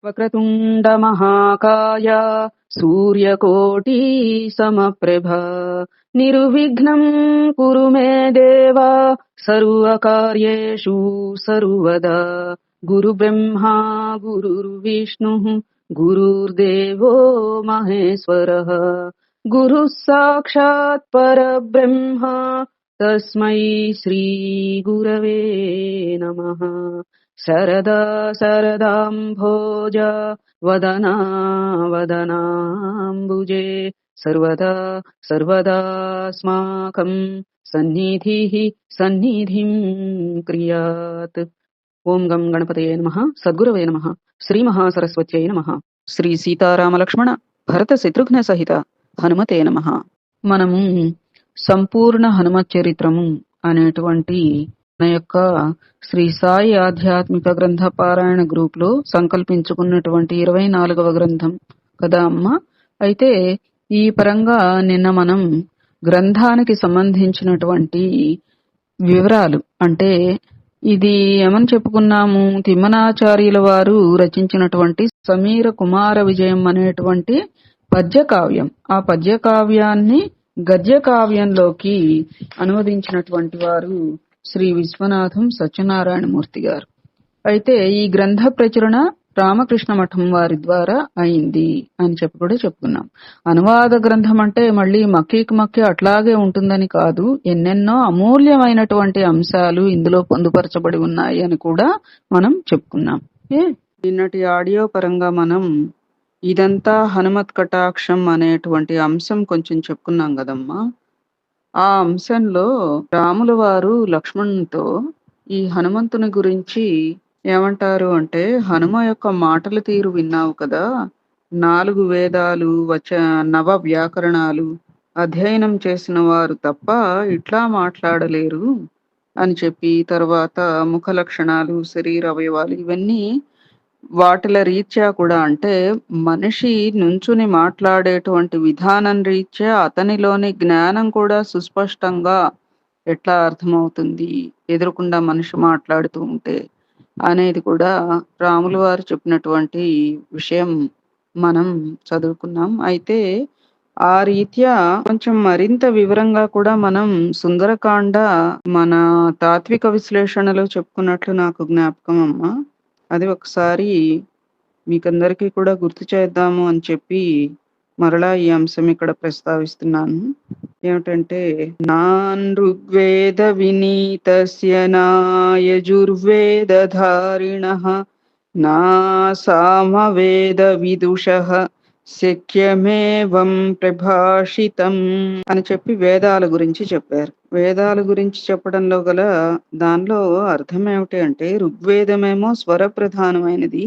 వక్రతుండమహాకాయ సూర్యకోటి సమప్రభ నిర్విఘ్నం కురు మే దేవ సర్వకార్యేషు సర్వదా గురుబ్రహ్మా గురుర్విష్ణు గురుర్దేవో మహేశ్వరః గురుః సాక్షాత్ పరబ్రహ్మ తస్మై శ్రీ గురవే నమః. శరదా శరదాంభోజ వదనా వదనాంబుజే సర్వదా సర్వదాస్మాకం సన్నిధిః సన్నిధిం క్రియాత్. ఓం గం గణపతయే నమః. సద్గురవే నమః. శ్రీ మహాసరస్వత్యై నమః. శ్రీ సీతారామ లక్ష్మణ భరత శత్రుఘ్న సహిత హనుమతే నమః. మనము సంపూర్ణ హనుమత్ చరిత్రము అనేటువంటి మన యొక్క శ్రీ సాయి ఆధ్యాత్మిక గ్రంథ పారాయణ గ్రూప్ లో సంకల్పించుకున్నటువంటి 24వ గ్రంథం కదా అమ్మ. అయితే ఈ పరంగా నిన్న మనం గ్రంథానికి సంబంధించినటువంటి వివరాలు అంటే ఇది ఏమని చెప్పుకున్నాము, తిమ్మనాచార్యుల వారు రచించినటువంటి సమీర కుమార విజయం అనేటువంటి పద్యకావ్యం. ఆ పద్యకావ్యాన్ని గద్య కావ్యంలోకి అనువదించినటువంటి వారు శ్రీ విశ్వనాథం సత్యనారాయణమూర్తి గారు. అయితే ఈ గ్రంథ ప్రచురణ రామకృష్ణ మఠం వారి ద్వారా అయింది అని చెప్పి కూడా చెప్పుకున్నాం. అనువాద గ్రంథం అంటే మళ్ళీ మక్కీకి మక్కి అట్లాగే ఉంటుందని కాదు, ఎన్నెన్నో అమూల్యమైనటువంటి అంశాలు ఇందులో పొందుపరచబడి ఉన్నాయి అని కూడా మనం చెప్పుకున్నాం. నిన్నటి ఆడియో పరంగా మనం ఇదంతా హనుమత్ కటాక్షం అనేటువంటి అంశం కొంచెం చెప్పుకున్నాం కదమ్మా. ఆ అంశంలో రాముల వారు లక్ష్మణునితో ఈ హనుమంతుని గురించి ఏమంటారు అంటే, హనుమ యొక్క మాటల తీరు విన్నావు కదా, 4 వేదాలు నవ వ్యాకరణాలు అధ్యయనం చేసిన వారు తప్ప ఇట్లా మాట్లాడలేరు అని చెప్పి, తర్వాత ముఖ లక్షణాలు, శరీర అవయవాలు ఇవన్నీ వాటిల రీత్యా కూడా అంటే మనిషి నుంచుని మాట్లాడేటువంటి విధానం రీత్యా అతనిలోని జ్ఞానం కూడా సుస్పష్టంగా ఎట్లా అర్థమవుతుంది ఎదురుకుండా మనిషి మాట్లాడుతూ ఉంటే అనేది కూడా రాముల వారు చెప్పినటువంటి విషయం మనం చదువుకున్నాం. అయితే ఆ రీత్యా కొంచెం మరింత వివరంగా కూడా మనం సుందరకాండ మన తాత్విక విశ్లేషణలో చెప్పుకున్నట్లు నాకు జ్ఞాపకం అమ్మా. అది ఒకసారి మీకందరికీ కూడా గుర్తు చేద్దాము అని చెప్పి మరలా ఈ అంశం ఇక్కడ ప్రస్తావిస్తున్నాను. ఏమిటంటే, నాన్ ఋగ్వేద వినీతస్య నా యజుర్వేద ధారిణః నా సామవేద విదుషః శక్యమేవం ప్రభాషితం అని చెప్పి వేదాల గురించి చెప్పారు. వేదాల గురించి చెప్పడంలో గల దానిలో అర్థం ఏమిటి అంటే, ఋగ్వేదమేమో స్వర ప్రధానమైనది.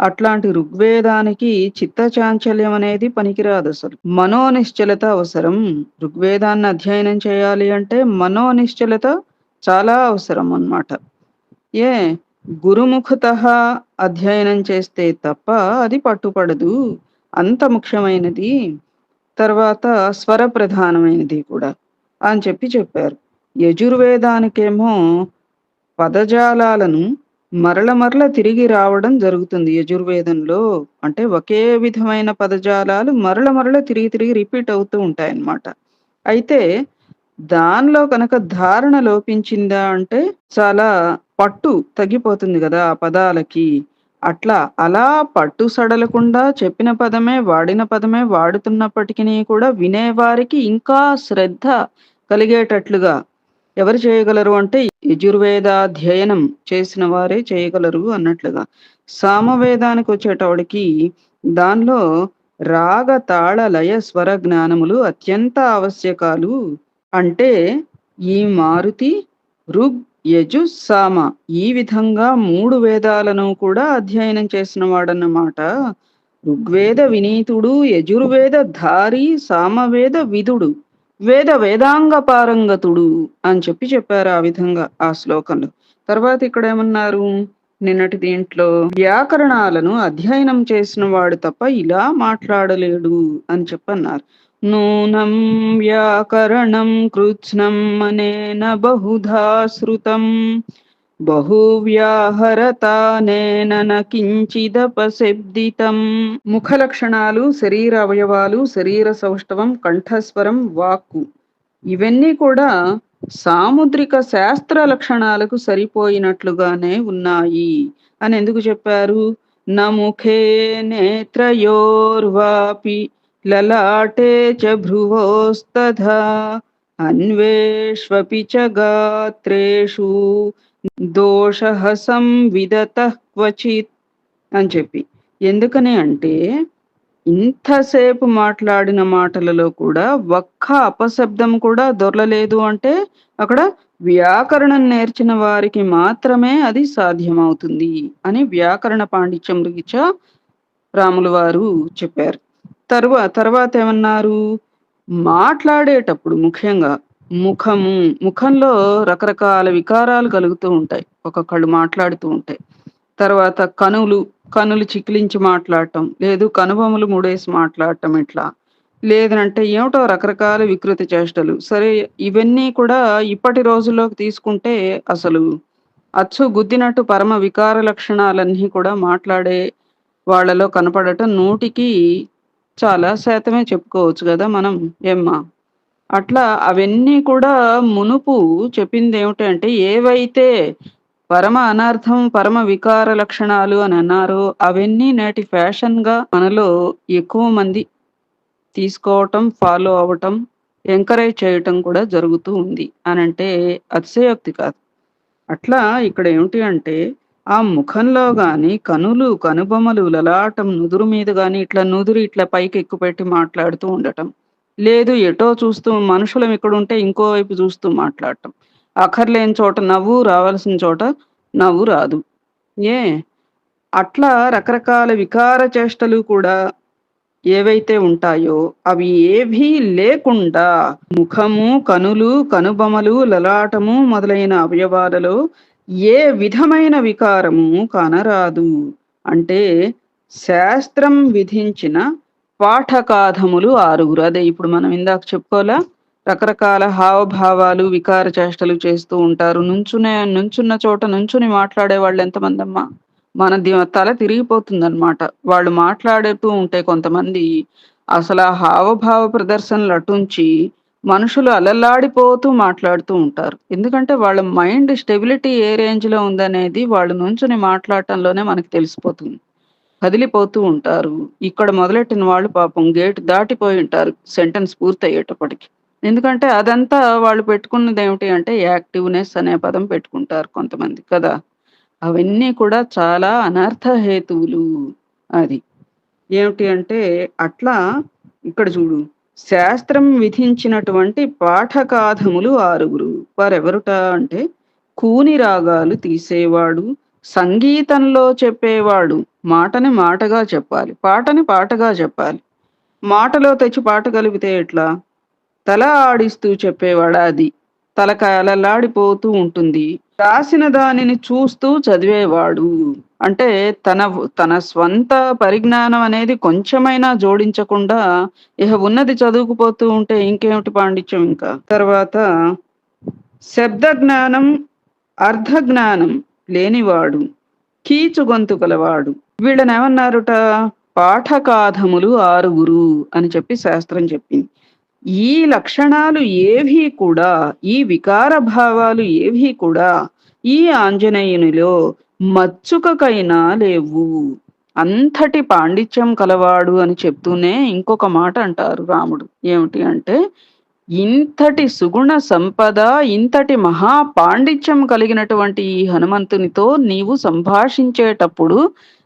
అట్లాంటి ఋగ్వేదానికి చిత్త చాంచల్యం అనేది పనికిరాదు. అసలు మనోనిశ్చలత అవసరం. ఋగ్వేదాన్ని అధ్యయనం చేయాలి అంటే మనోనిశ్చలత చాలా అవసరం అన్నమాట. గురుముఖత అధ్యయనం చేస్తే తప్ప అది పట్టుపడదు, అంత ముఖ్యమైనది. తర్వాత స్వర ప్రధానమైనది కూడా అని చెప్పి చెప్పారు. యజుర్వేదానికేమో పదజాలాలను మరల తిరిగి రావడం జరుగుతుంది. యజుర్వేదంలో అంటే ఒకే విధమైన పదజాలాలు మరల తిరిగి రిపీట్ అవుతూ ఉంటాయన్నమాట. అయితే దానిలో కనుక ధారణ లోపించిందా అంటే చాలా పట్టు తగ్గిపోతుంది కదా ఆ పదాలకి. అలా పట్టు సడలకుండా చెప్పిన పదమే వాడిన పదమే వాడుతున్నప్పటికీ కూడా వినేవారికి ఇంకా శ్రద్ధ కలిగేటట్లుగా ఎవరు చేయగలరు అంటే యజుర్వేదాధ్యయనం చేసిన వారే చేయగలరు అన్నట్లుగా. సామవేదానికి వచ్చేటప్పటికి దానిలో రాగ తాళ లయ స్వర జ్ఞానములు అత్యంత ఆవశ్యకాలు. అంటే ఈ మారుతి ఋగ్ యజు సామ ఈ విధంగా 3 వేదాలను కూడా అధ్యయనం చేసిన వాడన్నమాట. ఋగ్వేద వినీతుడు, యజుర్వేద ధారి, సామవేద విదుడు, వేదాంగ పారంగతుడు అని చెప్పారు ఆ విధంగా ఆ శ్లోకంలో. తర్వాత ఇక్కడ ఏమన్నారు, నిన్నటి దీంట్లో వ్యాకరణాలను అధ్యయనం చేసిన వాడు తప్ప ఇలా మాట్లాడలేడు అని చెప్పన్నారు. నూనం వ్యాకరణం కృత్స్నం అనేన బహుధా శృతం బహువ్యాహరతానేన న కించిదపశబ్దితం. ముఖ లక్షణాలు, శరీర అవయవాలు, శరీర సౌష్ఠవం, కంఠస్వరం, వాక్కు ఇవన్నీ కూడా సాముద్రిక శాస్త్ర లక్షణాలకు సరిపోయినట్లుగానే ఉన్నాయి అని ఎందుకు చెప్పారు? నముఖే నేత్రయోర్వాపి లలాటే చ భ్రువోస్తథా అన్వేష్వపి చ గాత్రేషు దోషః సంవిదతః క్వచిత్ అని చెప్పి. ఎందుకని అంటే ఇంతసేపు మాట్లాడిన మాటలలో కూడా ఒక్క అపశబ్దం కూడా దొరలలేదు అంటే అక్కడ వ్యాకరణం నేర్చిన వారికి మాత్రమే అది సాధ్యమవుతుంది అని వ్యాకరణ పాండిత్యం రీత్యా రాములు వారు చెప్పారు. తర్వాత ఏమన్నారు? మాట్లాడేటప్పుడు ముఖ్యంగా ముఖంలో రకరకాల వికారాలు కలుగుతూ ఉంటాయి ఒక్కొక్కళ్ళు మాట్లాడుతూ ఉంటాయి. తర్వాత కనులు చికిలించి మాట్లాడటం, లేదు కనుబొమ్మలు ముడేసి మాట్లాడటం, ఇట్లా లేదనంటే ఏమిటో రకరకాల వికృతి చేష్టలు. సరే, ఇవన్నీ కూడా ఇప్పటి రోజుల్లోకి తీసుకుంటే అసలు అచ్చు గుద్దినట్టు పరమ వికార లక్షణాలన్నీ కూడా మాట్లాడే వాళ్ళలో కనపడటం 100కి చాలా శాతమే చెప్పుకోవచ్చు కదా మనం. ఏమ్మా? అట్లా అవన్నీ కూడా మునుపు చెప్పింది ఏమిటంటే ఏవైతే పరమ అనర్థం, పరమ వికార లక్షణాలు అని అన్నారో అవన్నీ నేటి ఫ్యాషన్ గా మనలో ఎక్కువ మంది తీసుకోవటం, ఫాలో అవ్వటం, ఎంకరేజ్ చేయటం కూడా జరుగుతూ ఉంది అని అంటే అతిశయోక్తి కాదు. అట్లా ఇక్కడ ఏమిటి అంటే ఆ ముఖంలో గాని కనుబొమ్మలు, లలాటం, నుదురు మీద గాని ఇట్లా నుదురు ఇట్లా పైకి ఎక్కుపెట్టి మాట్లాడుతూ ఉండటం, లేదు ఎటో చూస్తూ మనుషులం ఇక్కడుంటే ఇంకోవైపు చూస్తూ మాట్లాడటం, అక్కర్లేని చోట నవ్వు, రావాల్సిన చోట నవ్వు రాదు. ఏ అట్లా రకరకాల వికార చేష్టలు కూడా ఏవైతే ఉంటాయో అవి ఏవీ లేకుండా ముఖము, కనుబొమలు, లలాటము మొదలైన అవయవాలలో ఏ విధమైన వికారము కానరాదు. అంటే శాస్త్రం విధించిన పాఠకాధములు 6. అదే ఇప్పుడు మనం ఇందాక చెప్పుకోలా, రకరకాల హావభావాలు, వికార చేష్టలు చేస్తూ ఉంటారు. నుంచున్న చోట నుంచుని మాట్లాడే వాళ్ళు ఎంతమంది అమ్మా? మన తల తిరిగిపోతుందన్నమాట వాళ్ళు మాట్లాడుతూ ఉంటే. కొంతమంది అసలు ఆ హావభావ ప్రదర్శనలు అటుంచి మనుషులు అలల్లాడిపోతూ మాట్లాడుతూ ఉంటారు. ఎందుకంటే వాళ్ళ మైండ్ స్టెబిలిటీ ఏ రేంజ్ లో ఉందనేది వాళ్ళు నుంచుని మాట్లాడటంలోనే మనకు తెలిసిపోతుంది. కదిలిపోతూ ఉంటారు. ఇక్కడ మొదలెట్టిన వాళ్ళు పాపం గేట్ దాటిపోయి ఉంటారు సెంటెన్స్ పూర్తయ్యేటప్పటికి. ఎందుకంటే అదంతా వాళ్ళు పెట్టుకున్నది ఏమిటి అంటే యాక్టివ్నెస్ అనే పదం పెట్టుకుంటారు కొంతమంది కదా. అవన్నీ కూడా చాలా అనర్థ హేతువులు. అది ఏమిటి అంటే అట్లా ఇక్కడ చూడు, శాస్త్రం విధించినటువంటి పాఠకాధములు 6. వారెవరుట అంటే కూని రాగాలు తీసేవాడు, సంగీతంలో చెప్పేవాడు. మాటని మాటగా చెప్పాలి, పాటని పాటగా చెప్పాలి. మాటలో తెచ్చి పాట కలిపితే ఎట్లా? తల ఆడిస్తూ చెప్పేవాడు, అది తలకాయలలాడిపోతూ ఉంటుంది. రాసిన దానిని చూస్తూ చదివేవాడు అంటే తన స్వంత పరిజ్ఞానం అనేది కొంచెమైనా జోడించకుండా ఇహ ఉన్నది చదువుకుపోతూ ఉంటే ఇంకేమిటి పాండిత్యం. ఇంకా తర్వాత శబ్ద జ్ఞానం, అర్ధ జ్ఞానం లేనివాడు, కీచు గొంతు గలవాడు. వీళ్ళని ఏమన్నారుట? పాఠకాధములు 6 అని చెప్పి శాస్త్రం చెప్పింది. ఈ లక్షణాలు ఏవీ కూడా, ఈ వికార భావాలు ఏవీ కూడా ఈ ఆంజనేయునిలో మచ్చుకకైనా లేవు. అంతటి పాండిత్యం కలవాడు అని చెప్తూనే ఇంకొక మాట అంటారు రాముడు. ఏమిటి అంటే ఇంతటి సుగుణ సంపద, ఇంతటి మహా పాండిత్యం కలిగినటువంటి ఈ హనుమంతునితో నీవు సంభాషించేటప్పుడు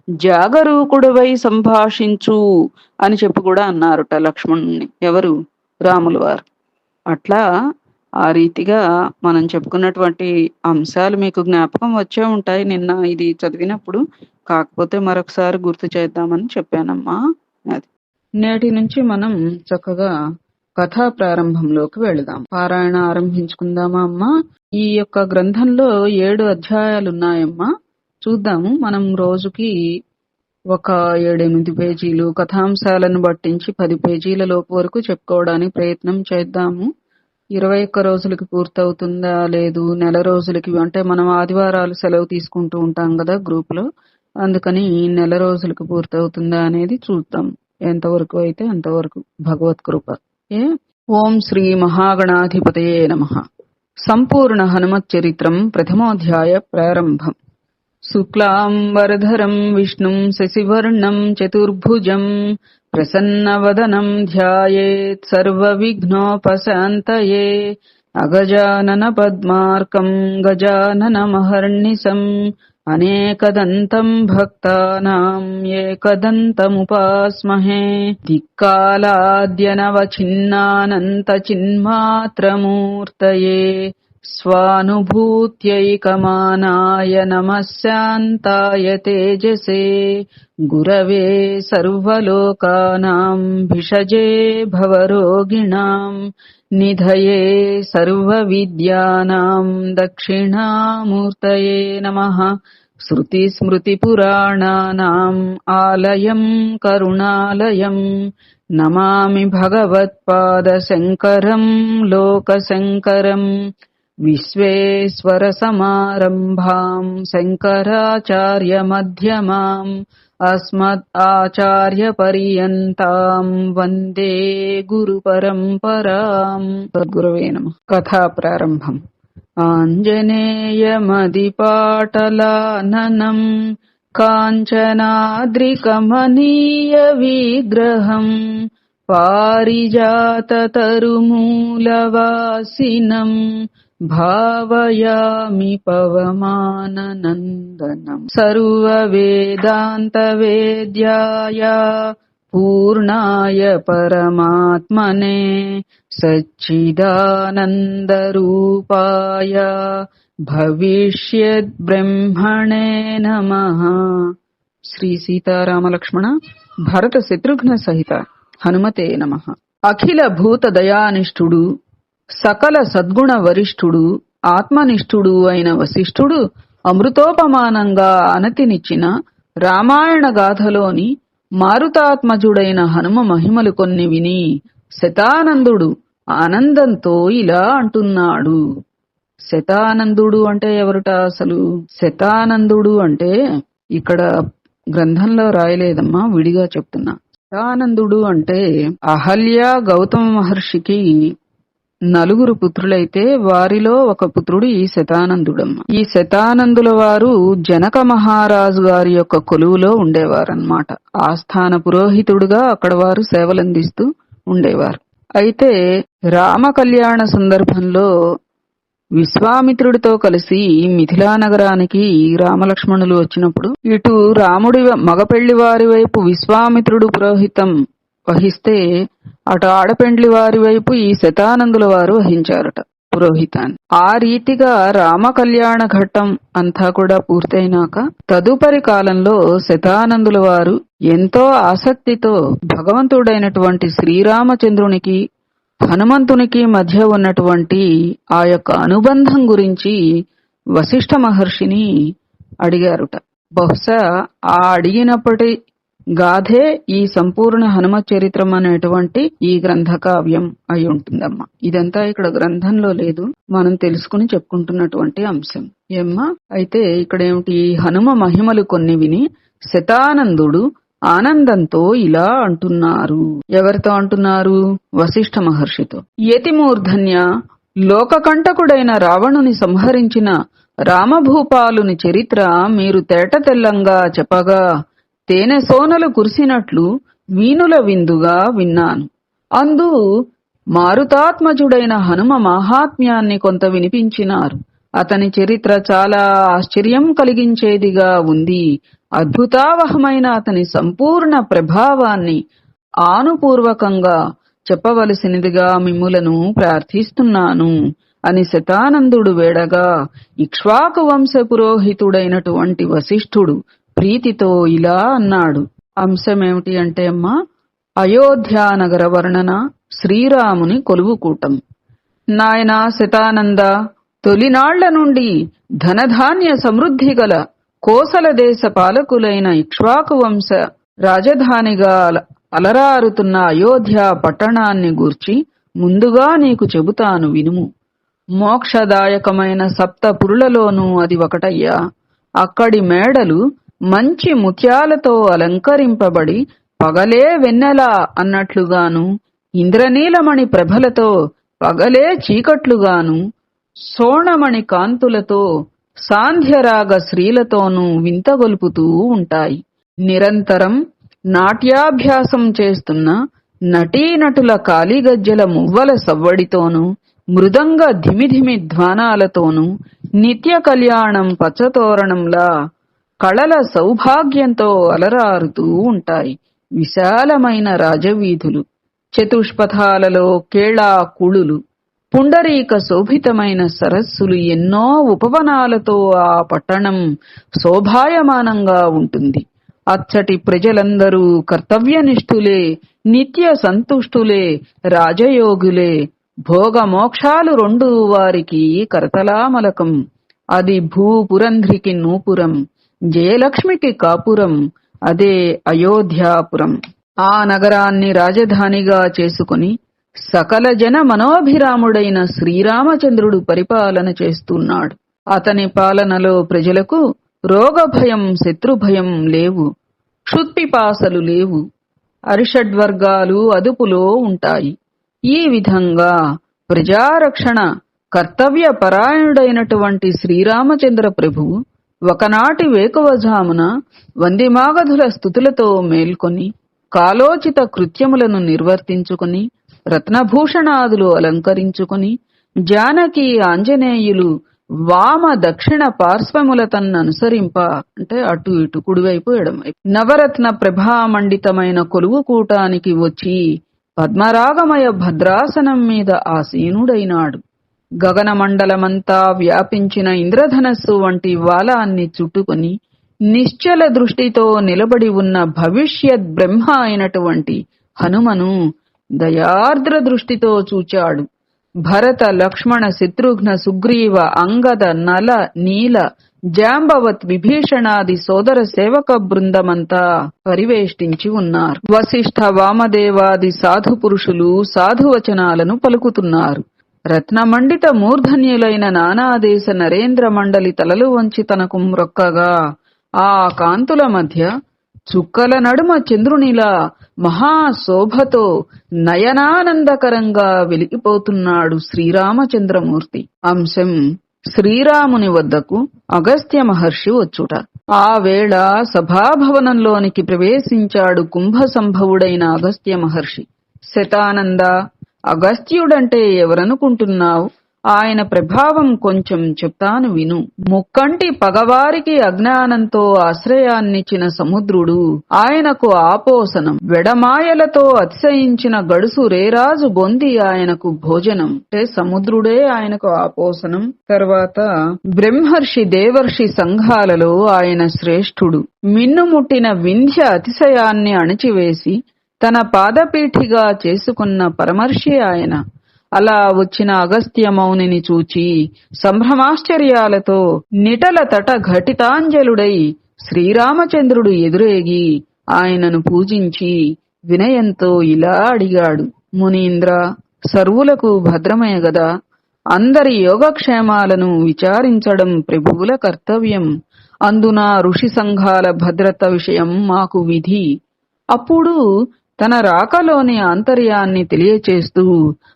జాగరూకుడివై సంభాషించు అని చెప్పి కూడా అన్నారుట లక్ష్మణుని. ఎవరు? రాములు వారు. అట్లా ఆ రీతిగా మనం చెప్పుకున్నటువంటి అంశాలు మీకు జ్ఞాపకం వచ్చే ఉంటాయి నిన్న ఇది చదివినప్పుడు. కాకపోతే మరొకసారి గుర్తు చేద్దామని చెప్పానమ్మా. అది నేటి నుంచి మనం చక్కగా కథా ప్రారంభంలోకి వెళదాం. పారాయణ ఆరంభించుకుందామా అమ్మా? ఈ యొక్క గ్రంథంలో 7 అధ్యాయాలు ఉన్నాయమ్మా. చూద్దాము. మనం రోజుకి ఒక 7-8 పేజీలు కథాంశాలను బట్టించి 10 పేజీల లోపు వరకు చెప్పుకోవడానికి ప్రయత్నం చేద్దాము. 21 రోజులకి పూర్తవుతుందా లేదు, నెల రోజులకి అంటే మనం ఆదివారాలు సెలవు తీసుకుంటూ ఉంటాం కదా గ్రూప్ లో, అందుకని నెల రోజులకి పూర్తవుతుందా అనేది చూద్దాం. ఎంతవరకు అయితే అంతవరకు భగవత్ కృప. ఓం శ్రీ మహాగణాధిపతయే నమః. సంపూర్ణ హనుమత్ చరిత్రం ప్రథమోధ్యాయ ప్రారంభం. శుక్లాంబరధరం విష్ణుం శశివర్ణం చతుర్భుజం ప్రసన్నవదనం ధ్యాయేత్ సర్వవిఘ్నోపశాంతయే. అగజానన పద్మార్కం గజాననమహర్నిశం అనేకదంతం భక్తానాం ఏకదంతముపాస్మహే. దిక్కాలాద్యనవచిన్నానంత చిన్మాత్రమూర్తయే స్వానుభూత్యైకమానాయ నమః శాంతాయ తేజసే. గురవే సర్వలోకానాం భిషజే భవరోగిణాం నిధయే సర్వవిద్యానాం దక్షిణామూర్తయే నమః. శృతిస్మృతిపురాణానాం ఆలయం కరుణాలయం నమామి భగవత్పాదశంకరం లోకశంకరం. విశ్వేశ్వరసమారంభాం శంకరాచార్యమధ్యమాం అస్మద్ ఆచార్యపర్యంతాం వందే గురుపరంపరాం. సద్గురవే నమః. కథా ప్రారంభం. ఆంజనేయమదిపాటలాననం కాంచనాద్రికమనీయ విగ్రహం పారిజాతతరుమూలవాసినం భావయామి పవమాననందనం. సర్వవేదాంతవేద్యాయ పూర్ణాయ పరమాత్మనే సచ్చిదానందరూపాయ భవిష్యద్బ్రహ్మణే నమః. శ్రీ సీతారామలక్ష్మణ భరత శత్రుఘ్న సహిత హనుమతే నమః. అఖిల భూత దయానిష్ఠుడు, సకల సద్గుణ వరిష్ఠుడు, ఆత్మనిష్ఠుడు అయిన వశిష్ఠుడు అమృతోపమానంగా అనతినిచ్చిన రామాయణ గాథలోని మారుతాత్మజుడైన హనుమ మహిమలు కొన్ని విని శతానందుడు ఆనందంతో ఇలా అంటున్నాడు. శతానందుడు అంటే ఎవరుట అసలు? శతానందుడు అంటే ఇక్కడ గ్రంథంలో రాయలేదమ్మా, విడిగా చెప్తున్నా. శతానందుడు అంటే అహల్య గౌతమ మహర్షికి 4 పుత్రులైతే వారిలో ఒక పుత్రుడు ఈ శతానందుడమ్మ. ఈ శతానందుల వారు జనక మహారాజు గారి యొక్క కొలువులో ఉండేవారన్నమాట. ఆస్థాన పురోహితుడుగా అక్కడ వారు సేవలందిస్తూ ఉండేవారు. అయితే రామ కళ్యాణ సందర్భంలో విశ్వామిత్రుడితో కలిసి మిథిలా నగరానికి రామలక్ష్మణులు వచ్చినప్పుడు ఇటు రాముడి మగపెళ్లి వారి వైపు విశ్వామిత్రుడు పురోహితం వహిస్తే అటు ఆడపెండ్లి వారి వైపు ఈ శతానందుల వారు వహించారట పురోహితాన్ని. ఆ రీతిగా రామ కళ్యాణ ఘట్టం అంతా కూడా పూర్తయినాక తదుపరి కాలంలో శతానందుల వారు ఎంతో ఆసక్తితో భగవంతుడైనటువంటి శ్రీరామచంద్రునికి హనుమంతునికి మధ్య ఉన్నటువంటి ఆ యొక్క అనుబంధం గురించి వశిష్ఠ మహర్షిని అడిగారుట. బహుశా ఆ అడిగినప్పటి గాథే ఈ సంపూర్ణ హనుమ చరిత్రం అనేటువంటి ఈ గ్రంథ కావ్యం అయి ఉంటుందమ్మా. ఇదంతా ఇక్కడ గ్రంథంలో లేదు, మనం తెలుసుకుని చెప్పుకుంటున్నటువంటి అంశం ఏమ్మా. అయితే ఇక్కడ ఏమిటి, హనుమ మహిమలు కొన్ని విని శతానందుడు ఆనందంతో ఇలా అంటున్నారు. ఎవరితో అంటున్నారు? వశిష్ఠ మహర్షితో. యతిమూర్ధన్య, లోకకంటకుడైన రావణుని సంహరించిన రామభూపాలుని చరిత్ర మీరు తేటతెల్లంగా చెప్పగా తేనె సోనలు కురిసినట్లు వీనుల విందుగా విన్నాను. అందు మారుతాత్మజుడైన హనుమ మహాత్మ్యాన్ని కొంత వినిపించినారు. అతని చరిత్ర చాలా ఆశ్చర్యం కలిగించేదిగా ఉంది. అద్భుతావహమైన అతని సంపూర్ణ ప్రభావాన్ని ఆనుపూర్వకంగా చెప్పవలసినదిగా మిమ్ములను ప్రార్థిస్తున్నాను అని శతానందుడు వేడగా ఇక్ష్వాకు వంశ పురోహితుడైనటువంటి వశిష్ఠుడు ప్రీతితో ఇలా అన్నాడు. అంశమేమిటి అంటే అమ్మా, అయోధ్యానగర వర్ణన, శ్రీరాముని కొలువుకూటం. నాయనా శతానంద, తొలినాళ్ల నుండి ధనధాన్య సమృద్ధి గల కోసల దేశ పాలకులైన ఇక్ష్వాకు వంశ రాజధానిగా అలరారుతున్న అయోధ్య పట్టణాన్ని గూర్చి ముందుగా నీకు చెబుతాను వినుము. మోక్షదాయకమైన సప్తపురులలోనూ అది ఒకటయ్యా. అక్కడి మేడలు మంచి ముత్యాలతో అలంకరింపబడి పగలే వెన్నెల అన్నట్లుగాను, ఇంద్రనీలమణి ప్రభలతో పగలే చీకట్లుగాను, సోణమణి కాంతులతో సాంధ్యరాగ శ్రీలతోనూ వింతగొల్పుతూ ఉంటాయి. నిరంతరం నాట్యాభ్యాసం చేస్తున్న నటీనటుల కాలిగజ్జల మువ్వల సవ్వడితోనూ, మృదంగ ధిమిధిమి ధ్వానాలతోనూ, నిత్య కళ్యాణం పచ్చతోరణంలా కళల సౌభాగ్యంతో అలరారుతూ ఉంటాయి విశాలమైన రాజవీధులు. చతుష్పథాలలో కేళా కుళులు, పుండరీక శోభితమైన సరస్సులు, ఎన్నో ఉపవనాలతో ఆ పట్టణం శోభాయమానంగా ఉంటుంది. అచ్చటి ప్రజలందరూ కర్తవ్యనిష్ఠులే, నిత్య సంతుష్టులే, రాజయోగులే. భోగమోక్షాలు రెండూ వారికి కరతలామలకం. అది భూపురంధ్రికి నూపురం, జయలక్ష్మికి కాపురం. అదే అయోధ్యాపురం. ఆ నగరాన్ని రాజధానిగా చేసుకుని సకల జన మనోభిరాముడైన శ్రీరామచంద్రుడు పరిపాలన చేస్తున్నాడు. అతని పాలనలో ప్రజలకు రోగభయం, శత్రుభయం లేవు, క్షుత్పిపాసలు లేవు, అరిషడ్వర్గాలు అదుపులో ఉంటాయి. ఈ విధంగా ప్రజారక్షణ కర్తవ్య పరాయణుడైనటువంటి శ్రీరామచంద్ర ప్రభువు ఒకనాటి వేకువజామున వందిమాగధుల స్తుతులతో మేల్కొని కాలోచిత కృత్యములను నిర్వర్తించుకుని రత్నభూషణాదులు అలంకరించుకుని జానకి ఆంజనేయులు వామ దక్షిణ పార్శ్వముల తన్ననుసరింప, అంటే అటు ఇటు కుడివైపు ఎడమవైపు, నవరత్న ప్రభామండితమైన కొలువు కూటానికి వచ్చి పద్మరాగమయ భద్రాసనం మీద ఆసీనుడైనాడు. గగనమండలమంతా వ్యాపించిన ఇంద్రధనస్సు వంటి వాలాన్ని చుట్టుకొని నిశ్చల దృష్టితో నిలబడి ఉన్న భవిష్యత్ బ్రహ్మ అయినటువంటి హనుమను దయార్ద్ర దృష్టితో చూచాడు. భరత లక్ష్మణ శత్రుఘ్న సుగ్రీవ అంగద నల నీల జాంబవత్ విభీషణాది సోదర సేవక బృందమంతా పరివేష్టించి ఉన్నారు. వశిష్ఠ వామదేవాది సాధు పురుషులు సాధువచనాలను పలుకుతున్నారు. రత్నమండిత మూర్ధన్యులైన నానాదేశ నరేంద్ర మండలి తలలు వంచి తనకు మ్రొక్కగా ఆ కాంతుల మధ్య చుక్కల నడుమ చంద్రునిలా మహాశోభతో నయనానందకరంగా వెలిగిపోతున్నాడు శ్రీరామచంద్రమూర్తి. అంశం శ్రీరాముని వద్దకు అగస్త్య మహర్షి వచ్చుట. ఆ వేళ సభాభవనంలోనికి ప్రవేశించాడు కుంభ సంభవుడైన అగస్త్య మహర్షి. శతానంద, అగస్త్యుడంటే ఎవరనుకుంటున్నావు? ఆయన ప్రభావం కొంచెం చెప్తాను విను. ముక్కంటి పగవారికి అజ్ఞానంతో ఆశ్రయాన్నిచ్చిన సముద్రుడు ఆయనకు ఆపోసనం, వెడమాయలతో అతిశయించిన గడుసు రేరాజు బొంది ఆయనకు భోజనం. అంటే సముద్రుడే ఆయనకు ఆపోసనం. తర్వాత బ్రహ్మర్షి దేవర్షి సంఘాలలో ఆయన శ్రేష్ఠుడు. మిన్నుముట్టిన వింధ్య అతిశయాన్ని అణిచివేసి తన పాదపీఠిగా చేసుకున్న పరమర్షి ఆయన. అలా వచ్చిన అగస్త్య మౌనిని చూచి సంభ్రమాశ్చర్యాలతో నిటల తట ఘటితాంజలుడై శ్రీరామచంద్రుడు ఎదురేగి ఆయనను పూజించి వినయంతో ఇలా అడిగాడు. మునీంద్ర, సర్వులకు భద్రమయ గదా, అందరి యోగక్షేమాలను విచారించడం ప్రభువుల కర్తవ్యం. అందున ఋషి సంఘాల భద్రత విషయం మాకు విధి. అప్పుడు తన రాకలోని ఆంతర్యాన్ని తెలియచేస్తూ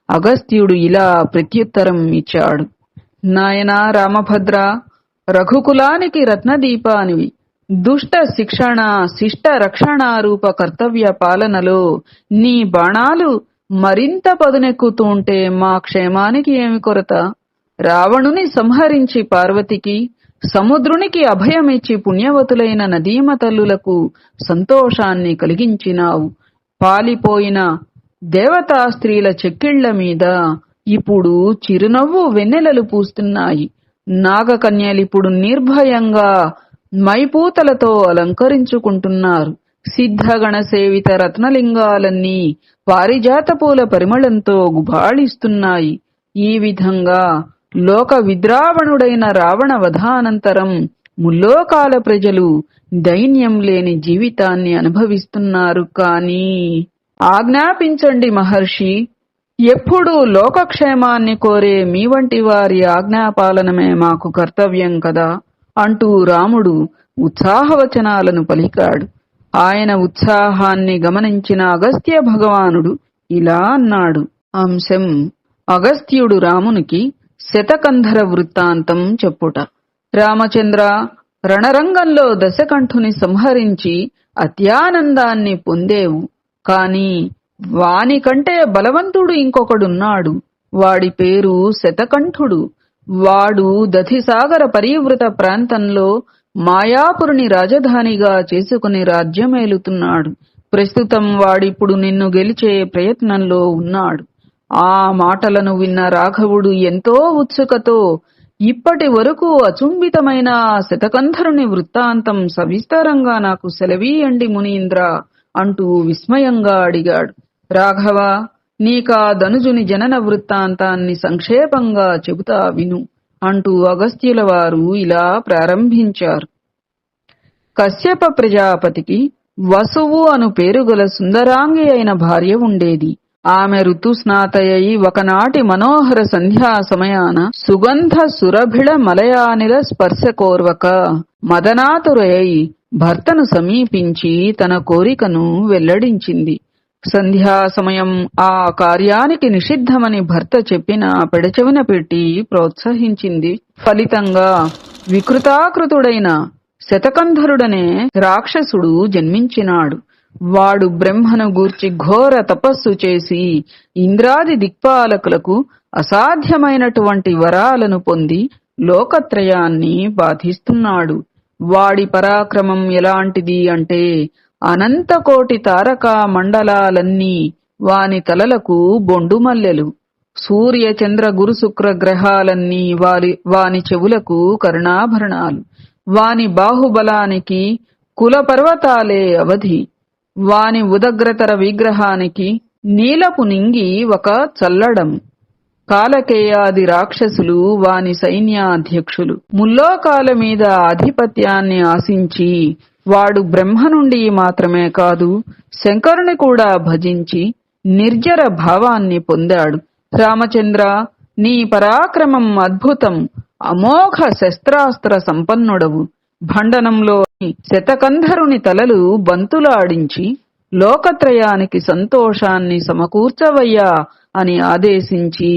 అగస్త్యుడు ఇలా ప్రత్యుత్తరం ఇచ్చాడు. నాయనా రామభద్ర, రఘుకులానికి రత్నదీపానివి. దుష్ట శిక్షణ శిష్ట రక్షణారూప కర్తవ్య పాలనలో నీ బాణాలు మరింత పదునెక్కుతుంటే మా క్షేమానికి ఏమి కొరత? రావణుని సంహరించి పార్వతికి, సముద్రునికి అభయమిచ్చి పుణ్యవతులైన నదీమ తల్లులకు సంతోషాన్ని కలిగించినావు. పాలిపోయిన దేవతా స్త్రీల చెక్కిళ్ల మీద ఇప్పుడు చిరునవ్వు వెన్నెలలు పూస్తున్నాయి. నాగకన్యలిప్పుడు నిర్భయంగా మైపూతలతో అలంకరించుకుంటున్నారు. సిద్ధగణ సేవిత రత్నలింగాలన్నీ పారిజాత పూల పరిమళంతో గుబాళిస్తున్నాయి. ఈ విధంగా లోక విద్రావణుడైన రావణ వధానంతరం ముల్లోకాల ప్రజలు దైన్యం లేని జీవితాన్ని అనుభవిస్తున్నారు. కానీ ఆజ్ఞాపించండి మహర్షి, ఎప్పుడూ లోకక్షేమాన్ని కోరే మీ వంటి వారి ఆజ్ఞాపాలనమే మాకు కర్తవ్యం కదా అంటూ రాముడు ఉత్సాహవచనాలను పలికాడు. ఆయన ఉత్సాహాన్ని గమనించిన అగస్త్య భగవానుడు ఇలా అన్నాడు. అంశం: అగస్త్యుడు రామునికి శతకంధర వృత్తాంతం చెప్పుట. రామచంద్ర, రణరంగంలో దశకంఠుని సంహరించి అత్యానందాన్ని పొందేవు. కాని వానికంటే బలవంతుడు ఇంకొకడున్నాడు. వాడి పేరు శతకంఠుడు. వాడు దధిసాగర పరివృత ప్రాంతంలో మాయాపురిని రాజధానిగా చేసుకుని రాజ్యమేలుతున్నాడు. ప్రస్తుతం వాడిప్పుడు నిన్ను గెలిచే ప్రయత్నంలో ఉన్నాడు. ఆ మాటలను విన్న రాఘవుడు ఎంతో ఉత్సుకతో, ఇప్పటి వరకు అచుంబితమైన ఆ శతకంధరుని వృత్తాంతం సవిస్తరంగా నాకు సెలవీయండి మునీంద్ర అంటూ విస్మయంగా అడిగాడు. రాఘవ, నీకా ధనుజుని జనన వృత్తాంతాన్ని సంక్షేపంగా చెబుతా విను అంటూ అగస్త్యుల వారు ఇలా ప్రారంభించారు. కశ్యప ప్రజాపతికి వసువు అను పేరుగల సుందరాంగి అయిన భార్య ఉండేది. ఆమె ఋతుస్నాతయై ఒకనాటి మనోహర సంధ్యా సమయాన సుగంధ సురభిళ మలయానిల స్పర్శకోర్వక మదనాతురై భర్తను సమీపించి తన కోరికను వెల్లడించింది. సంధ్యా సమయం ఆ కార్యానికి నిషిద్ధమని భర్త చెప్పిన పెడచెవిన పెట్టి ప్రోత్సహించింది. ఫలితంగా వికృతాకృతుడైన శతకంధరుడనే రాక్షసుడు జన్మించినాడు. వాడు బ్రహ్మను గూర్చి ఘోర తపస్సు చేసి ఇంద్రాది దిక్పాలకులకు అసాధ్యమైనటువంటి వరాలను పొంది లోకత్రయాన్ని బాధిస్తున్నాడు. వాడి పరాక్రమం ఎలాంటిది అంటే అనంతకోటి తారకా మండలాలన్నీ వాని తలలకు బొండుమల్లెలు, సూర్య చంద్ర గురు శుక్ర గ్రహాలన్నీ వాని చెవులకు కర్ణాభరణాలు, వాని బాహుబలానికి కుల పర్వతాలే అవధి, వాని ఉదగ్రతర విగ్రహానికి నీలపు నింగి ఒక చల్లడం. కాలకేయాది రాక్షసులు వాని సైన్యాధ్యక్షులు. ముల్లోకాల మీద ఆధిపత్యాన్ని ఆశించి వాడు బ్రహ్మ నుండి మాత్రమే కాదు, శంకరుని కూడా భజించి నిర్జర భావాన్ని పొందాడు. రామచంద్ర, నీ పరాక్రమం అద్భుతం. అమోఘ శస్త్రాస్త్ర సంపన్నుడవు. భండనంలో శతకంధరుని తలలు బంతులాడించి లోకత్రయానికి సంతోషాన్ని సమకూర్చవయ్యా అని ఆదేశించి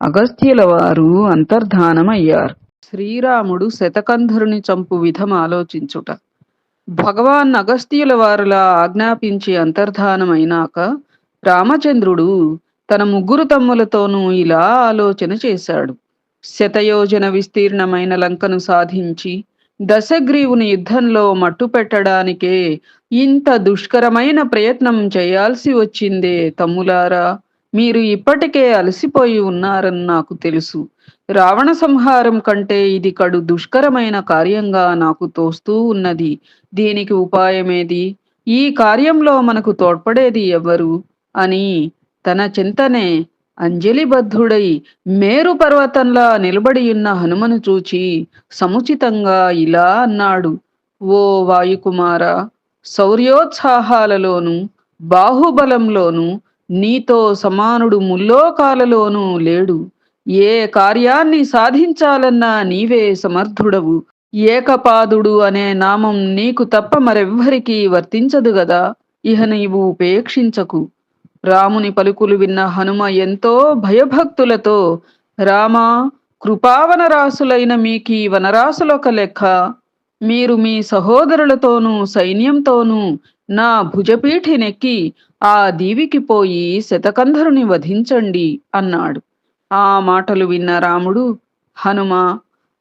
అగస్త్యుల వారు అంతర్ధానమయ్యారు. శ్రీరాముడు శతకంధరుని చంపు విధం ఆలోచించుట. భగవాన్ అగస్త్యుల వారులా ఆజ్ఞాపించి అంతర్ధానమైనాక రామచంద్రుడు తన ముగ్గురు తమ్ములతోనూ ఇలా ఆలోచన చేశాడు. శతయోజన విస్తీర్ణమైన లంకను సాధించి దశగ్రీవుని యుద్ధంలో మట్టు పెట్టడానికే ఇంత దుష్కరమైన ప్రయత్నం చేయాల్సి వచ్చిందే. తమ్ములారా, మీరు ఇప్పటికే అలసిపోయి ఉన్నారని నాకు తెలుసు. రావణ సంహారం కంటే ఇది కడు దుష్కరమైన కార్యంగా నాకు తోస్తూ ఉన్నది. దీనికి ఉపాయమేది? ఈ కార్యంలో మనకు తోడ్పడేది ఎవరు అని తన చింతనే అంజలిబద్ధుడై మేరు పర్వతంలా నిలబడియున్న హనుమను చూచి సముచితంగా ఇలా అన్నాడు. ఓ వాయుకుమార, శౌర్యోత్సాహాలలోనూ బాహుబలంలోనూ నీతో సమానుడు ముల్లోకాలలోనూ లేడు. ఏ కార్యాన్ని సాధించాలన్నా నీవే సమర్థుడవు. ఏకపాదుడు అనే నామం నీకు తప్ప మరెవ్వరికీ వర్తించదు గదా. ఇహ నీవు ఉపేక్షించకు. రాముని పలుకులు విన్న హనుమ ఎంతో భయభక్తులతో, రామా, కృపావనరాసులైన మీకీ వనరాసులొక లెక్క. మీరు మీ సహోదరులతోనూ సైన్యంతోనూ నా భుజపీఠినెక్కి ఆ దీవికి పోయి శతకంధరుని వధించండి అన్నాడు. ఆ మాటలు విన్న రాముడు, హనుమా,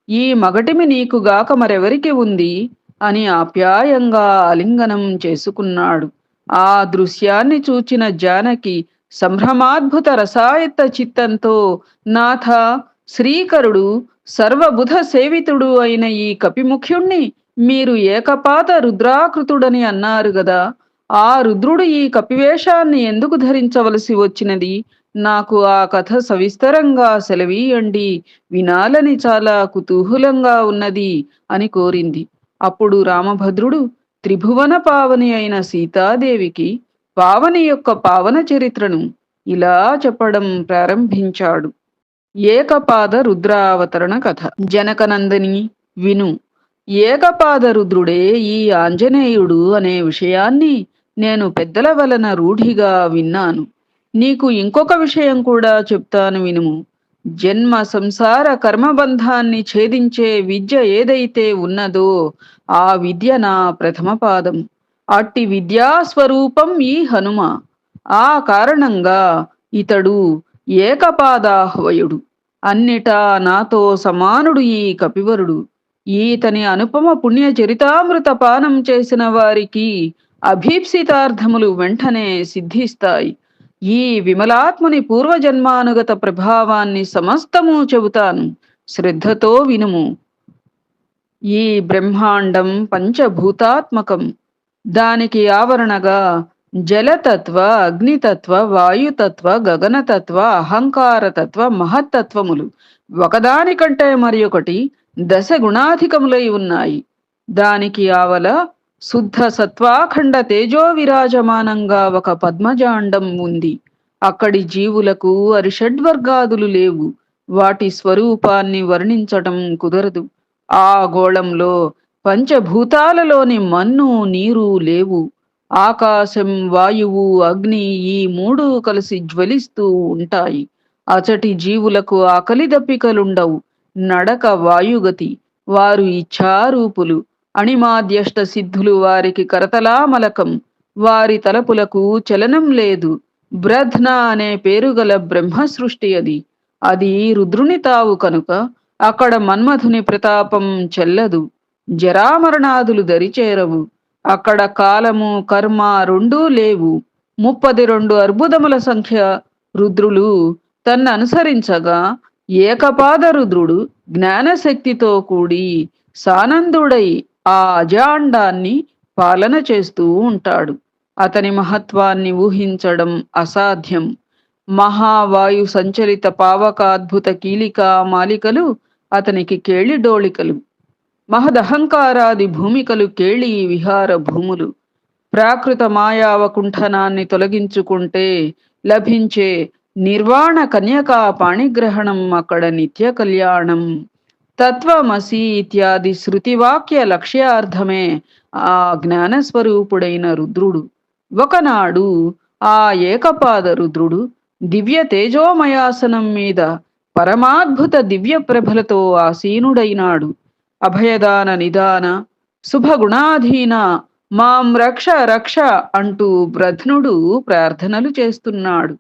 ఈ మగటిమి నీకుగాక మరెవరికి ఉంది అని ఆప్యాయంగా ఆలింగనం చేసుకున్నాడు. ఆ దృశ్యాన్ని చూచిన జానకి సంభ్రమాద్భుత రసాయత్త చిత్తంతో, నాథ, శ్రీకరుడు సర్వబుధ సేవితుడు అయిన ఈ కపిముఖ్యుణ్ణి మీరు ఏకపాత రుద్రాకృతుడని అన్నారు గదా. ఆ రుద్రుడు ఈ కపివేషాన్ని ఎందుకు ధరించవలసి వచ్చినది? నాకు ఆ కథ సవిస్తరంగా సెలవీయండి, వినాలని చాలా కుతూహలంగా ఉన్నది అని కోరింది. అప్పుడు రామభద్రుడు త్రిభువన పావని అయిన సీతాదేవికి పావని యొక్క పావన చరిత్రను ఇలా చెప్పడం ప్రారంభించాడు. ఏకపాద రుద్రావతరణ కథ. జనకనందిని విను. ఏకపాద రుద్రుడే ఈ ఆంజనేయుడు అనే విషయాన్ని నేను పెద్దల వలన రూఢిగా విన్నాను. నీకు ఇంకొక విషయం కూడా చెప్తాను వినుము. జన్మ సంసార కర్మబంధాన్ని ఛేదించే విద్య ఏదైతే ఉన్నదో ఆ విద్య నా ప్రథమ పాదం. అట్టి విద్యాస్వరూపం ఈ హనుమ. ఆ కారణంగా ఇతడు ఏకపాదాహ్వయుడు. అన్నిటా నాతో సమానుడు ఈ కపివరుడు. ఈతని అనుపమ పుణ్య చరితామృత పానం చేసిన వారికి అభీప్సితార్థములు వెంటనే సిద్ధిస్తాయి. ఈ విమలాత్ముని పూర్వజన్మానుగత ప్రభావాన్ని సమస్తము చెబుతాను, శ్రద్ధతో వినుము. ఈ బ్రహ్మాండం పంచభూతాత్మకం. దానికి ఆవరణగా జలతత్వ, అగ్నితత్వ, వాయుతత్వ, గగనతత్వ, అహంకారతత్వ, మహత్తత్వములు ఒకదానికంటే మరి ఒకటి దశ గుణాధికములై ఉన్నాయి. దానికి ఆవల శుద్ధ సత్వాఖండ తేజో విరాజమానంగా ఒక పద్మజాండం ఉంది. అక్కడి జీవులకు అరిషడ్వర్గాదులు లేవు. వాటి స్వరూపాన్ని వర్ణించటం కుదరదు. ఆ గోళంలో పంచభూతాలలోని మన్ను నీరు లేవు. ఆకాశం, వాయువు, అగ్ని ఈ మూడు కలిసి జ్వలిస్తూ ఉంటాయి. అచటి జీవులకు ఆకలి దప్పికలుండవు. నడక వాయుగతి. వారు ఇచ్ఛారూపులు. అణిమాద్యష్ట సిద్ధులు వారికి కరతలామలకం. వారి తలపులకు చలనం లేదు. బ్రధ్న అనే పేరుగల బ్రహ్మ సృష్టి అది. అది రుద్రుని తావు కనుక అక్కడ మన్మధుని ప్రతాపం చెల్లదు. జరామరణాదులు దరిచేరవు. అక్కడ కాలము, కర్మ రెండూ లేవు. 32 అర్బుదముల సంఖ్య రుద్రులు తన్ననుసరించగా ఏకపాద రుద్రుడు జ్ఞానశక్తితో కూడి సానందుడై ఆ అజాండాన్ని పాలన చేస్తూ ఉంటాడు. అతని మహత్వాన్ని ఊహించడం అసాధ్యం. మహావాయు సంచలిత పావకాద్భుత కీలికా మాలికలు అతనికి కేళిడోళికలు. మహదహంకారాది భూమికలు కేళి విహార భూములు. ప్రాకృత మాయావకుంఠనాన్ని తొలగించుకుంటే లభించే నిర్వాణ కన్యకా పాణిగ్రహణం అక్కడ నిత్య కళ్యాణం. తత్వమసి ఇత్యాది శృతివాక్య లక్ష్యార్థమే ఆ జ్ఞానస్వరూపుడైన రుద్రుడు. ఒకనాడు ఆ ఏకపాద రుద్రుడు దివ్య తేజోమయాసనం మీద పరమాద్భుత దివ్య ప్రభలతో ఆసీనుడైనాడు. అభయదాన నిదాన శుభగుణాధీన మాం రక్ష రక్ష అంటూ బ్రధ్నుడు ప్రార్థనలు చేస్తున్నాడు.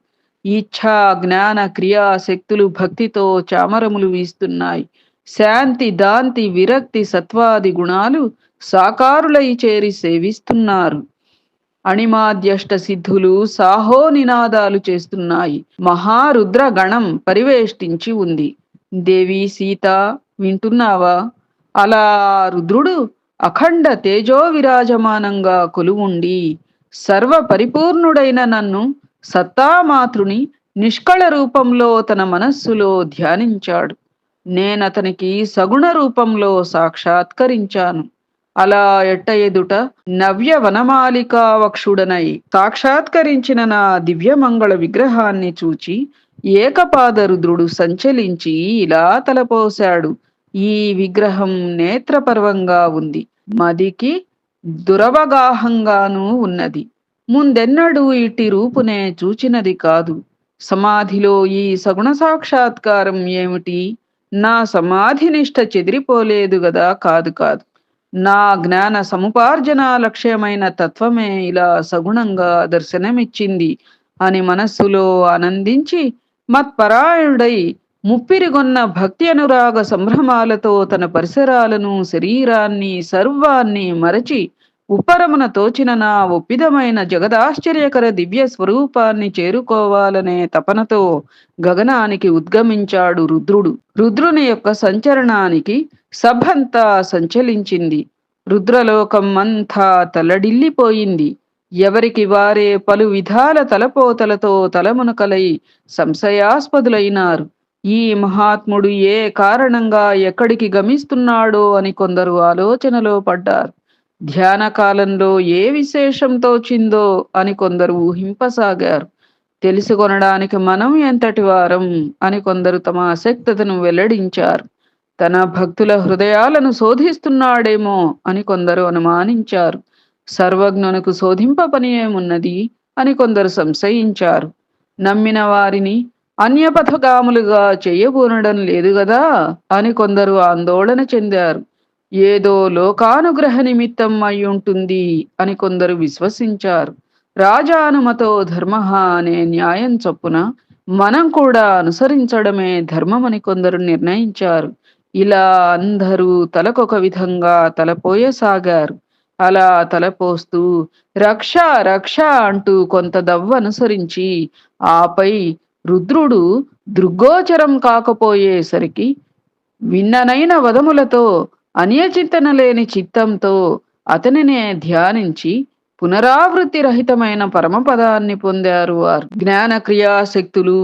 ఇచ్ఛా జ్ఞాన క్రియా శక్తులు భక్తితో చామరములు వీస్తున్నాయి. శాంతి, దాంతి, విరక్తి, సత్వాది గుణాలు సాకారులై చేరి సేవిస్తున్నారు. అణిమాద్యష్ట సిద్ధులు సాహో నినాదాలు చేస్తున్నాయి. మహారుద్ర గణం పరివేష్టించి ఉంది. దేవి సీత, వింటున్నావా? అలా రుద్రుడు అఖండ తేజో విరాజమానంగా కొలువుండి సర్వ పరిపూర్ణుడైన నన్ను సత్తామాతృని నిష్కళ రూపంలో తన మనస్సులో ధ్యానించాడు. నేనతనికి సగుణ రూపంలో సాక్షాత్కరించాను. అలా ఎట్ట ఎదుట నవ్య వనమాలికా వక్షుడనై సాక్షాత్కరించిన నా దివ్యమంగళ విగ్రహాన్ని చూచి ఏకపాద రుద్రుడు సంచలించి ఇలా తలపోశాడు. ఈ విగ్రహం నేత్రపర్వంగా ఉంది. మదికి దురవగాహంగానూ ఉన్నది. ముందెన్నడూ ఇట్టి రూపునే చూచినది కాదు. సమాధిలో ఈ సగుణ సాక్షాత్కారం ఏమిటి? నా సమాధి నిష్ఠ చెదిరిపోలేదు గదా? కాదు కాదు. నా జ్ఞాన సముపార్జన లక్ష్యమైన తత్వమే ఇలా సగుణంగా దర్శనమిచ్చింది అని మనస్సులో ఆనందించి మత్పరాయణుడై ముప్పిరిగొన్న భక్తి అనురాగ సంభ్రమాలతో తన పరిసరాలను, శరీరాన్ని, సర్వాన్ని మరచి ఉప్పరమున తోచిన నా ఒప్పిదమైన జగదాశ్చర్యకర దివ్య స్వరూపాన్ని చేరుకోవాలనే తపనతో గగనానికి ఉద్గమించాడు రుద్రుడు. రుద్రుని యొక్క సంచరణానికి సభంతా సంచలించింది. రుద్రలోకం అంతా తలడిల్లిపోయింది. ఎవరికి వారే పలు విధాల తలపోతలతో తలమునకలై సంశయాస్పదులైనారు. ఈ మహాత్ముడు ఏ కారణంగా ఎక్కడికి గమిస్తున్నాడో అని కొందరు ఆలోచనలో పడ్డారు. ధ్యాన కాలంలో ఏ విశేషం తోచిందో అని కొందరు ఊహింపసాగారు. తెలుసుకొనడానికి మనం ఎంతటి వారం అని కొందరు తమ అశక్తతను వెల్లడించారు. తన భక్తుల హృదయాలను శోధిస్తున్నాడేమో అని కొందరు అనుమానించారు. సర్వజ్ఞునకు శోధింప పని ఏమున్నది అని కొందరు సంశయించారు. నమ్మిన వారిని అన్యపథగాములుగా చేయబూనడం లేదు గదా అని కొందరు ఆందోళన చెందారు. ఏదో లోకానుగ్రహ నిమిత్తం అయ్యుంటుంది అని కొందరు విశ్వసించారు. రాజానుమతో ధర్మః అనే న్యాయం చొప్పున మనం కూడా అనుసరించడమే ధర్మమని కొందరు నిర్ణయించారు. ఇలా అందరూ తలకొక విధంగా తలపోయసాగారు. అలా తలపోస్తూ రక్ష రక్ష అంటూ కొంత దవ్వనుసరించి ఆపై రుద్రుడు దృగ్గోచరం కాకపోయేసరికి విన్ననైన వదములతో అన్యచింతన లేని చిత్తంతో అతనినే ధ్యానించి పునరావృత్తి రహితమైన పరమపదాన్ని పొందారు వారు. జ్ఞాన క్రియాశక్తులు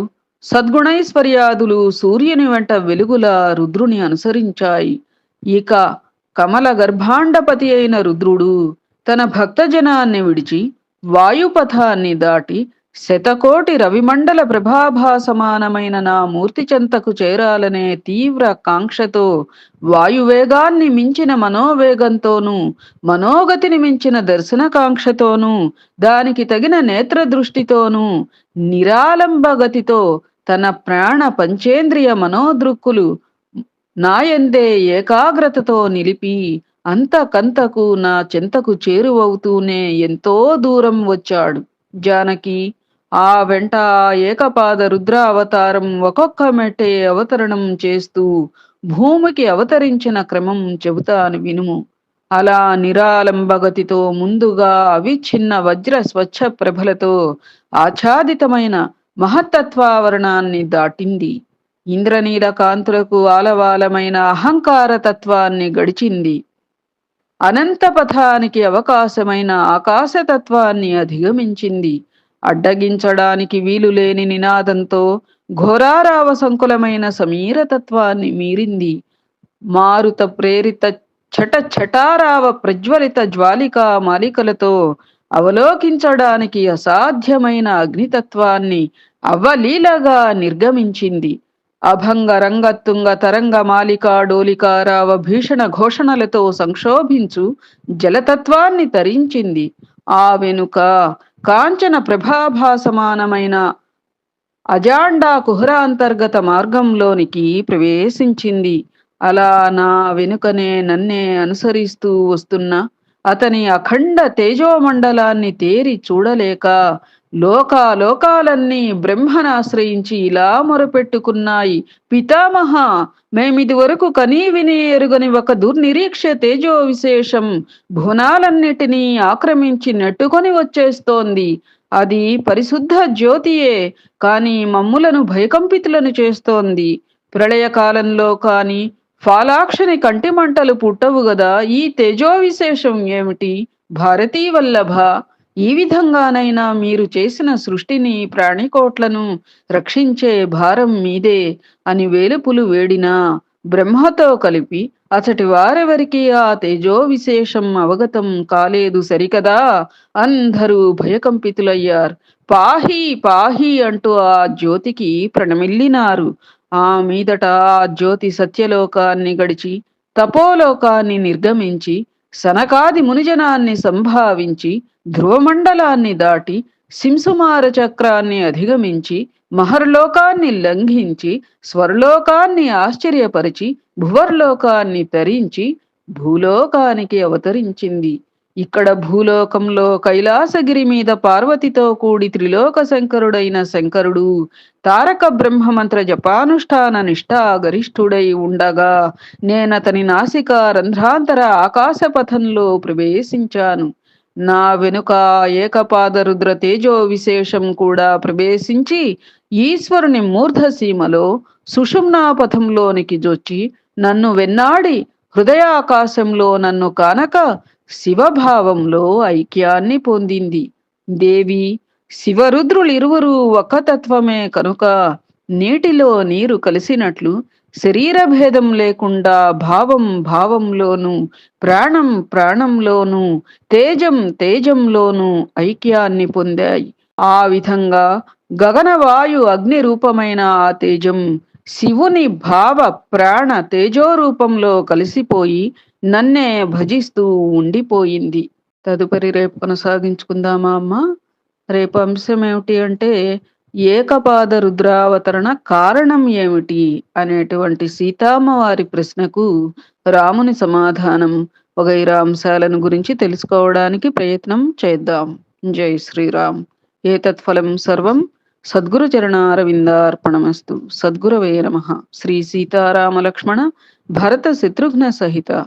సద్గుణైశ్వర్యాదులు సూర్యుని వెంట వెలుగులా రుద్రుని అనుసరించాయి. ఇక కమల గర్భాండపతి అయిన రుద్రుడు తన భక్తజనాన్ని విడిచి వాయుపథాన్ని దాటి శతకోటి రవిమండల ప్రభాభాసమానమైన నా మూర్తి చెంతకు చేరాలనే తీవ్ర కాంక్షతో వాయువేగాన్ని మించిన మనోవేగంతోనూ మనోగతిని మించిన దర్శనకాంక్షతోనూ దానికి తగిన నేత్ర దృష్టితోనూ నిరాలంబగతితో తన ప్రాణ పంచేంద్రియ మనోదృక్కులు నాయందే ఏకాగ్రతతో నిలిపి అంతకంతకు నా చెంతకు చేరువవుతూనే ఎంతో దూరం వచ్చాడు. జానకి ఆ వెంట ఆ ఏకపాద రుద్ర అవతారం ఒక్కొక్క మెట్టే అవతరణం చేస్తూ భూమికి అవతరించిన క్రమం చెబుతాను వినుము. అలా నిరాలంబగతితో ముందుగా అవిచ్ఛిన్న వజ్ర స్వచ్ఛ ప్రభలతో ఆచ్ఛాదితమైన మహత్తత్వావరణాన్ని దాటింది. ఇంద్రనీల కాంతులకు ఆలవాలమైన అహంకార తత్వాన్ని గడిచింది. అనంత పథానికి అవకాశమైన ఆకాశతత్వాన్ని అధిగమించింది. అడ్డగించడానికి వీలులేని నినాదంతో ఘోరారావ సంకులమైన సమీరతత్వాన్ని మీరింది. మారుత ప్రేరిత ఛట ఛటారావ ప్రజ్వలిత జ్వాలికా మాలికలతో అవలోకించడానికి అసాధ్యమైన అగ్నితత్వాన్ని అవలీలగా నిర్గమించింది. అభంగ రంగతుంగ తరంగ మాలికా డోలికారావ భీషణ ఘోషణలతో సంక్షోభించు జలతత్వాన్ని తరించింది. ఆ వెనుక కాంచన ప్రభాభాసమానమైన అజాండా కుహరాంతర్గత మార్గంలోనికి ప్రవేశించింది. అలా నా వెనుకనే నన్నే అనుసరిస్తూ వస్తున్న అతని అఖండ తేజోమండలాన్ని తేరి చూడలేక లోకాలన్నీ బ్రహ్మనాశ్రయించి ఇలా మొరపెట్టుకున్నాయి. పితామహ, మేమిది వరకు కనీ విని ఎరుగని ఒక దుర్నిరీక్ష తేజో విశేషం భువనాలన్నిటినీ ఆక్రమించి నెట్టుకొని వచ్చేస్తోంది. అది పరిశుద్ధ జ్యోతియే, కాని మమ్ములను భయకంపితులను చేస్తోంది. ప్రళయకాలంలో కాని ఫాలాక్షని కంటి మంటలు పుట్టవు గదా, ఈ తేజో విశేషం ఏమిటి? భారతీ వల్లభ, ఈ విధంగానైనా మీరు చేసిన సృష్టిని ప్రాణికోట్లను రక్షించే భారం మీదే అని వేలుపులు వేడినా బ్రహ్మతో కలిపి అచటి వారెవరికి ఆ తేజో విశేషం అవగతం కాలేదు సరికదా. అందరూ భయకంపితులయ్యారు. పాహి పాహి అంటూ ఆ జ్యోతికి ప్రణమిల్లినారు. ఆ మీదట ఆ జ్యోతి సత్యలోకాన్ని గడిచి తపోలోకాన్ని నిర్గమించి సనకాది మునిజనాన్ని సంభావించి ధ్రువమండలాన్ని దాటి సింసుమార చక్రాన్ని అధిగమించి మహర్లోకాన్ని లంఘించి స్వర్లోకాన్ని ఆశ్చర్యపరిచి భువర్లోకాన్ని తరించి భూలోకానికి అవతరించింది. ఇక్కడ భూలోకంలో కైలాసగిరి మీద పార్వతితో కూడి త్రిలోక శంకరుడైన శంకరుడు తారక బ్రహ్మమంత్ర జపానుష్ఠాన నిష్ఠా గరిష్ఠుడై ఉండగా నేనతని నాసిక రంధ్రాంతర ఆకాశపథంలో ప్రవేశించాను. నా వెనుక ఏకపాద రుద్ర తేజో విశేషం కూడా ప్రవేశించి ఈశ్వరుని మూర్ధసీమలో సుషుమ్నాపథంలోనికి జొచ్చి నన్ను వెన్నాడి హృదయాకాశంలో నన్ను కానక శివభావంలో ఐక్యాన్ని పొందింది. దేవి, శివరుద్రులిరువురు ఒక్కతత్వమే కనుక నీటిలో నీరు కలిసినట్లు శరీర భేదం లేకుండా భావం భావంలోనూ ప్రాణం ప్రాణంలోనూ తేజం తేజంలోనూ ఐక్యాన్ని పొందాయి. ఆ విధంగా గగనవాయు అగ్ని రూపమైన ఆ తేజం శివుని భావ ప్రాణ తేజో రూపంలో కలిసిపోయి నన్నే భజిస్తూ ఉండిపోయింది. తదుపరి రేపు కొనసాగించుకుందామా అమ్మా? రేపు అంశం ఏమిటి అంటే ఏకపాద రుద్రావతరణ కారణం ఏమిటి అనేటువంటి సీతమ్మవారి ప్రశ్నకు రాముని సమాధానం వగైరా అంశాలను గురించి తెలుసుకోవడానికి ప్రయత్నం చేద్దాం. జై శ్రీరామ్. ఏతత్ఫలం సర్వం సద్గురు చరణారవిందార్పణమస్తు. సద్గురవే నమః. శ్రీ సీతారామ లక్ష్మణ భరత శత్రుఘ్న సహిత